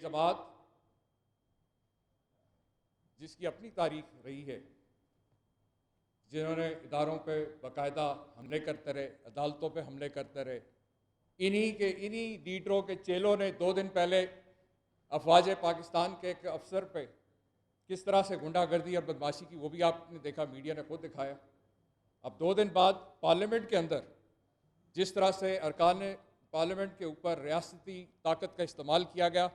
جماعت جس کی اپنی تاریخ رہی ہے، جنہوں نے اداروں پہ باقاعدہ حملے کرتے رہے، عدالتوں پہ حملے کرتے رہے، انہی لیڈروں کے چیلوں نے 2 دن پہلے افواج پاکستان کے ایک افسر پہ کس طرح سے غنڈہ گردی اور بدماشی کی، وہ بھی آپ نے دیکھا، میڈیا نے خود دکھایا۔ اب 2 دن بعد پارلیمنٹ کے اندر جس طرح سے ارکان پارلیمنٹ کے اوپر ریاستی طاقت کا استعمال کیا گیا،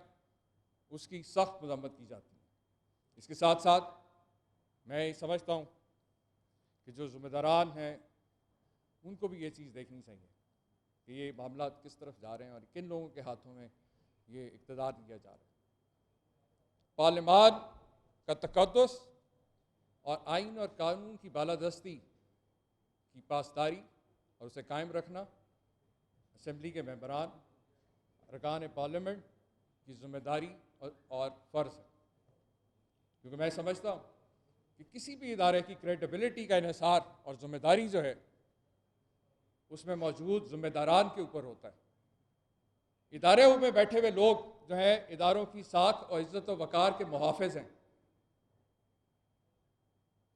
اس کی سخت مذمت کی جاتی ہے۔ اس کے ساتھ ساتھ میں سمجھتا ہوں کہ جو ذمہ داران ہیں ان کو بھی یہ چیز دیکھنی چاہیے کہ یہ معاملات کس طرف جا رہے ہیں اور کن لوگوں کے ہاتھوں میں یہ اقتدار دیا جا رہا ہے۔ پارلیمان کا تقدس اور آئین اور قانون کی بالادستی کی پاسداری اور اسے قائم رکھنا اسمبلی کے ممبران، ارکان پارلیمنٹ کی ذمہ داری اور فرض ہے، کیونکہ میں سمجھتا ہوں کہ کسی بھی ادارے کی کریڈیبلٹی کا انحصار اور ذمہ داری جو ہے اس میں موجود ذمہ داران کے اوپر ہوتا ہے۔ ادارے میں بیٹھے ہوئے لوگ جو ہیں اداروں کی ساکھ اور عزت و وقار کے محافظ ہیں۔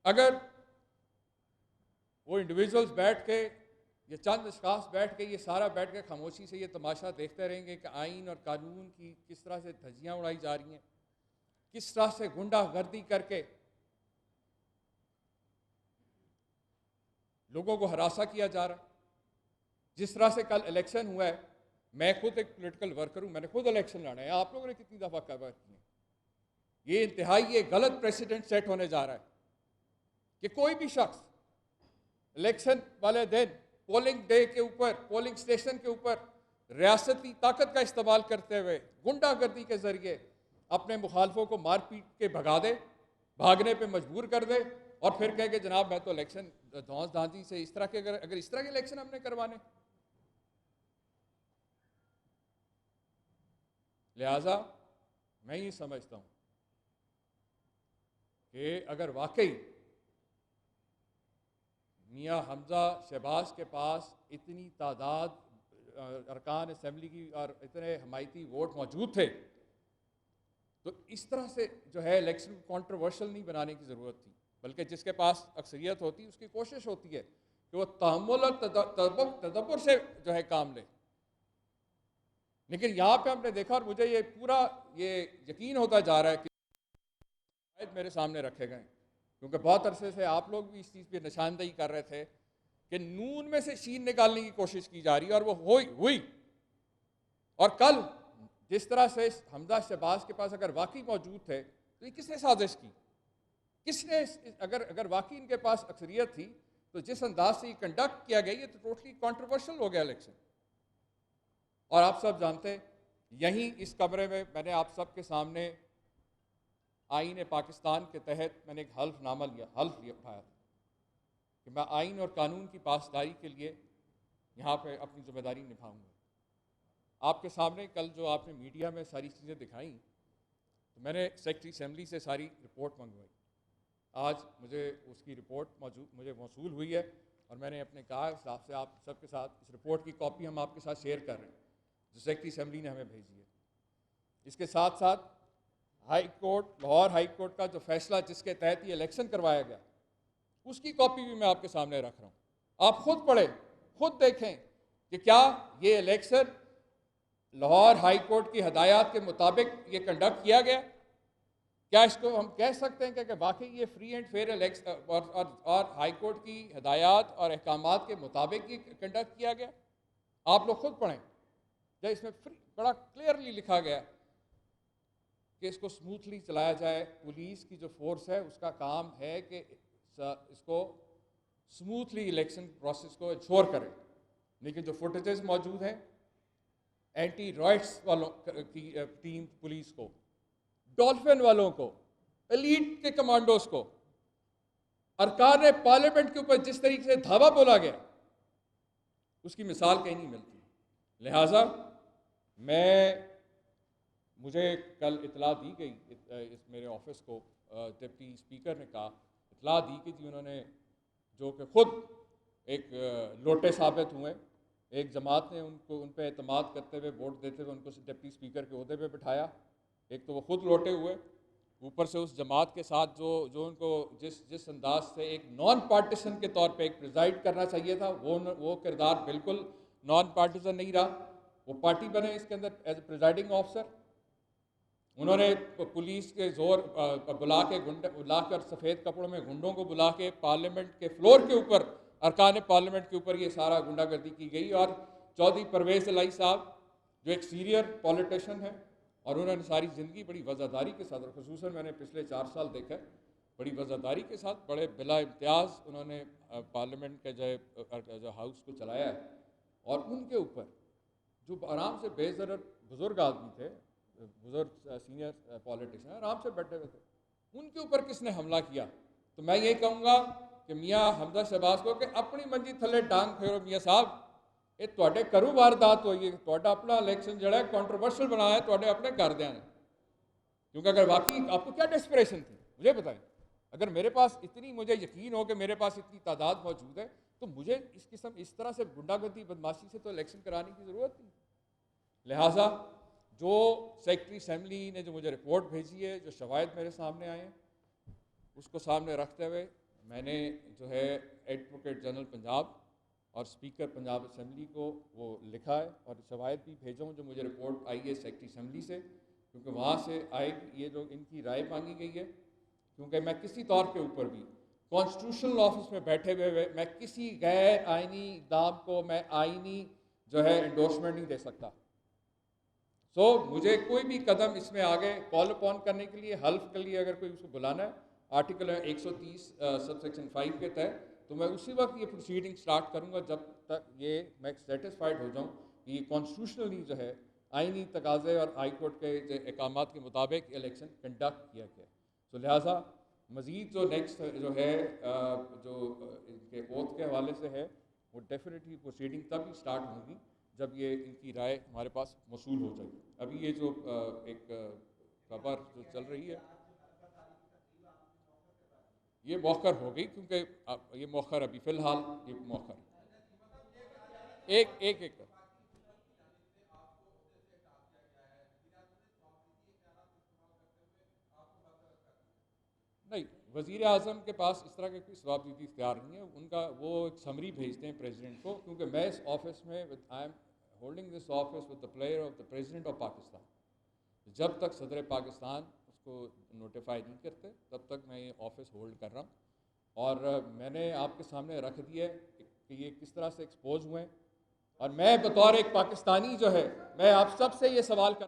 اگر وہ انڈیویجولز بیٹھ کے یا چند اشخاص بیٹھ کے یہ سارا بیٹھ کے خاموشی سے یہ تماشا دیکھتے رہیں گے کہ آئین اور قانون کی کس طرح سے دھجیاں اڑائی جا رہی ہیں، کس طرح سے غنڈہ گردی کر کے لوگوں کو ہراساں کیا جا رہا ہے، جس طرح سے کل الیکشن ہوا ہے، میں خود ایک پولیٹیکل ورکر ہوں، میں نے خود الیکشن لڑا ہے، آپ لوگوں نے کتنی دفعہ کور کی ہیں۔ یہ انتہائی ایک غلط پریسیڈنٹ سیٹ ہونے جا رہا ہے کہ کوئی بھی شخص الیکشن والے دن پولنگ ڈے کے اوپر، پولنگ سٹیشن کے اوپر ریاستی طاقت کا استعمال کرتے ہوئے غنڈہ گردی کے ذریعے اپنے مخالفوں کو مار پیٹ کے بھگا دے، بھاگنے پہ مجبور کر دے اور پھر کہے کہ جناب میں تو الیکشن دھونس دھاندی سے اس طرح کے اگر اس طرح کے الیکشن ہم نے کروانے۔ لہٰذا میں یہ سمجھتا ہوں کہ اگر واقعی میاں حمزہ شہباز کے پاس اتنی تعداد ارکان اسمبلی کی اور اتنے حمایتی ووٹ موجود تھے تو اس طرح سے جو ہے الیکشن کو کانٹروورشل نہیں بنانے کی ضرورت تھی، بلکہ جس کے پاس اکثریت ہوتی اس کی کوشش ہوتی ہے کہ وہ تحمل اور تدبر سے جو ہے کام لے۔ لیکن یہاں پہ ہم نے دیکھا اور مجھے یہ پورا یہ یقین ہوتا جا رہا ہے کہ شاید میرے سامنے رکھے گئے، کیونکہ بہت عرصے سے آپ لوگ بھی اس چیز پہ نشاندہی کر رہے تھے کہ نون میں سے شین نکالنے کی کوشش کی جا رہی ہے اور وہ ہوئی۔ اور کل جس طرح سے حمزہ شہباز کے پاس اگر واقعی موجود تھے تو یہ کس نے سازش کی؟ کس نے اگر واقعی ان کے پاس اکثریت تھی تو جس انداز سے یہ کنڈکٹ کیا گیا یہ تو ٹوٹلی کانٹروورشل ہو گیا الیکشن۔ اور آپ سب جانتے ہیں یہیں اس کمرے میں نے آپ سب کے سامنے آئین پاکستان کے تحت میں نے ایک حلف اٹھایا تھا کہ میں آئین اور قانون کی پاسداری کے لیے یہاں پہ اپنی ذمہ داری نبھاؤں گا۔ آپ کے سامنے کل جو آپ نے میڈیا میں ساری چیزیں دکھائیں تو میں نے سیکرٹری اسمبلی سے ساری رپورٹ منگوائی، آج مجھے اس کی رپورٹ مجھے موصول ہوئی ہے اور میں نے اپنے کہا صاحب سے آپ سب کے ساتھ اس رپورٹ کی کاپی ہم آپ کے ساتھ شیئر کر رہے ہیں جو سیکرٹری اسمبلی نے ہمیں بھیجی ہے۔ اس کے ساتھ ساتھ لاہور ہائی کورٹ کا جو فیصلہ جس کے تحت یہ الیکشن کروایا گیا اس کی کاپی بھی میں آپ کے سامنے رکھ رہا ہوں، آپ خود پڑھیں، خود دیکھیں کہ کیا یہ الیکشن لاہور ہائی کورٹ کی ہدایات کے مطابق یہ کنڈکٹ کیا گیا؟ کیا اس کو ہم کہہ سکتے ہیں کہ واقعی یہ فری اینڈ فیئر الیکشن اور ہائی کورٹ کی ہدایات اور احکامات کے مطابق یہ کنڈکٹ کیا گیا؟ آپ لوگ خود پڑھیں، جب اس میں بڑا کلیئرلی لکھا گیا کہ اس کو سموتھلی چلایا جائے، پولیس کی جو فورس ہے اس کا کام ہے کہ اس کو سموتھلی الیکشن پروسیس کو انشور کرے، لیکن جو فوٹیجز موجود ہیں اینٹی رائٹس والوں کی ٹیم پولیس کو، ڈولفن والوں کو، ایلیٹ کے کمانڈوز کو، ارکان پارلیمنٹ کے اوپر جس طریقے سے دھاوا بولا گیا اس کی مثال کہیں نہیں ملتی۔ لہٰذا مجھے کل اطلاع دی گئی میرے آفس کو، ڈپٹی اسپیکر نے کہا اطلاع دی کہ جی انہوں نے جو کہ خود ایک لوٹے ثابت ہوئے، ایک جماعت نے ان پہ اعتماد کرتے ہوئے ووٹ دیتے ہوئے ان کو ڈپٹی اسپیکر کے عہدے پہ بٹھایا ایک تو وہ خود لوٹے ہوئے، اوپر سے اس جماعت کے ساتھ جو ان کو جس انداز سے ایک نان پارٹیسن کے طور پہ ایک پریزائڈ کرنا چاہیے تھا، وہ کردار بالکل نان پارٹیسن نہیں رہا. وہ پارٹی بنے اس کے اندر ایز اے پریزائڈنگ آفیسر. انہوں نے پولیس کے زور بلا کے اور سفید کپڑوں میں گنڈوں کو بلا کے پارلیمنٹ کے فلور کے اوپر، ارکان پارلیمنٹ کے اوپر یہ سارا گنڈا گردی کی گئی. اور چودھری پرویز الہی صاحب جو ایک سینئر پولیٹیشین ہیں، اور انہوں نے ساری زندگی بڑی وفاداری کے ساتھ، اور خصوصاً میں نے پچھلے 4 سال دیکھا ہے، بڑی وفاداری کے ساتھ بڑے بلا امتیاز انہوں نے پارلیمنٹ کے جو ہاؤس کو چلایا ہے. اور ان کے اوپر جو آرام سے بے ضرر بزرگ آدمی تھے، بزرگ سینئر پولیٹیشین آرام سے بیٹھے ہوئے تھے، ان کے اوپر کس نے حملہ کیا؟ تو میں یہ کہوں گا کہ میاں حمزہ شہباز کو کہ اپنی منجی تھلے ٹانگ پھیرو میاں صاحب. یہ تواڈے کرو واردات ہوئی ہے، تواڈا اپنا الیکشن جڑا ہے کنٹروورشل بنایا ہے تواڈے اپنے گھردیاں نے. کیونکہ اگر واقعی آپ کو کیا ڈسپریشن تھی مجھے بتائیں. اگر میرے پاس اتنی، مجھے یقین ہو کہ میرے پاس اتنی تعداد موجود ہے، تو مجھے اس طرح سے گنڈا گردی بدماشی سے تو الیکشن کرانے کی ضرورت نہیں. لہٰذا جو سیکرٹری اسمبلی نے جو مجھے رپورٹ بھیجی ہے، جو شواہد میرے سامنے آئے ہیں، اس کو سامنے رکھتے ہوئے میں نے جو ہے ایڈوکیٹ جنرل پنجاب اور اسپیکر پنجاب اسمبلی کو وہ لکھا ہے، اور شواہد بھی بھیجا ہوں جو مجھے رپورٹ آئی ہے سیکرٹری اسمبلی سے، کیونکہ وہاں سے آئے یہ جو ان کی رائے مانگی گئی ہے. کیونکہ میں کسی طور کے اوپر بھی کانسٹیٹیوشنل آفس میں بیٹھے ہوئے میں کسی غیر آئینی اقدام کو میں آئینی جو ہے انڈورسمنٹ نہیں دے سکتا. مجھے کوئی بھی قدم اس میں آگے کال اپون کرنے کے لیے، حلف کے لیے اگر کوئی اس کو بلانا ہے آرٹیکل 130 سب سیکشن 5 کے تحت، تو میں اسی وقت یہ پروسیڈنگ سٹارٹ کروں گا جب تک یہ میں سیٹسفائڈ ہو جاؤں کہ یہ کانسٹیٹیوشنلی جو ہے آئینی تقاضے اور ہائی کورٹ کے جو احکامات کے مطابق الیکشن کنڈکٹ کیا گیا. لہٰذا مزید جو نیکسٹ جو ہے جو ان کے اوتھ کے حوالے سے ہے، وہ ڈیفینیٹلی پروسیڈنگ تب ہی سٹارٹ ہوں گی جب یہ ان کی رائے ہمارے پاس موصول ہو جائے گی. ابھی یہ جو ایک خبر جو چل رہی ہے یہ مؤخر ہو گئی، کیونکہ یہ مؤخر ابھی فی الحال یہ مؤخر ایک نہیں، وزیر اعظم کے پاس اس طرح کے کوئی ثوابدیدی اختیار نہیں ہے. ان کا وہ ایک سمری بھیجتے ہیں پریزیڈنٹ کو، کیونکہ میں اس آفس میں I am holding this office with the player of the president of Pakistan. جب تک صدر پاکستان اس کو نوٹیفائی نہیں کرتے تب تک میں یہ آفس ہولڈ کر رہا ہوں. اور میں نے آپ کے سامنے رکھ دیا ہے کہ یہ کس طرح سے ایکسپوز ہوئے ہیں. اور میں بطور ایک پاکستانی جو ہے میں آپ سب سے یہ سوال کر